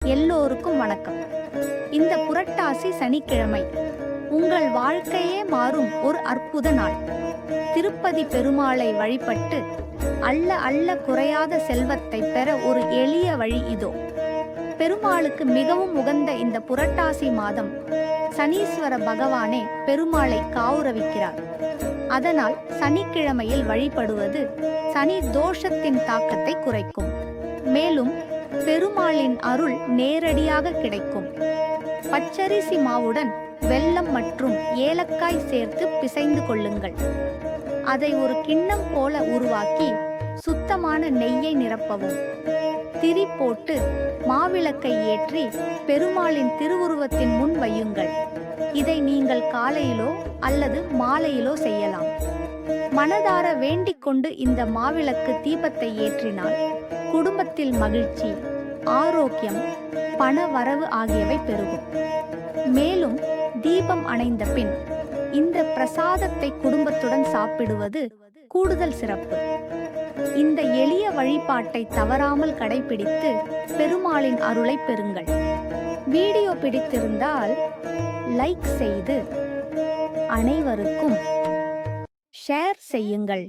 எல்லோருக்கும் வணக்கம். இந்த புரட்டாசி சனிக்கிழமை உங்கள் வாழ்க்கையே மாறும் ஒரு அற்புத நாள். திருப்பதி பெருமாளை வழிபட்டு அள்ள அள்ள குறையாத செல்வத்தை பெற ஒரு எளிய வழி இதோ. பெருமாளுக்கு மிகவும் உகந்த இந்த புரட்டாசி மாதம் சனீஸ்வர பகவானே பெருமாளை காவுரவிக்கிறார். அதனால் சனிக்கிழமையில் வழிபடுவது சனி தோஷத்தின் தாக்கத்தை குறைக்கும். மேலும் பெருமாளின் அருள் நேரடியாக கிடைக்கும். பச்சரிசி மாவுடன் வெல்லம் மற்றும் ஏலக்காய் சேர்த்து பிசைந்து கொள்ளுங்கள். அதை ஒரு கிண்ணம் போல உருவாக்கி சுத்தமான நெய்யை நிரப்பவும். திரி போட்டு மாவிளக்கை ஏற்றி பெருமாளின் திருவுருவத்தின் முன் வையுங்கள். இதை நீங்கள் காலையிலோ அல்லது மாலையிலோ செய்யலாம். மனதார வேண்டிக் கொண்டு இந்த மாவிளக்கு தீபத்தை ஏற்றினால் குடும்பத்தில் மகிழ்ச்சி, ஆரோக்கியம், பண வரவு ஆகியவை பெருகும். மேலும் தீபம் அணைந்த பின் இந்த பிரசாதத்தை குடும்பத்துடன் சாப்பிடுவது கூடுதல் சிறப்பு. இந்த எளிய வழிபாட்டை தவறாமல் கடைபிடித்து பெருமாளின் அருளை பெறுங்கள். வீடியோ பிடித்திருந்தால் லைக் செய்து அனைவருக்கும் ஷேர் செய்யுங்கள்.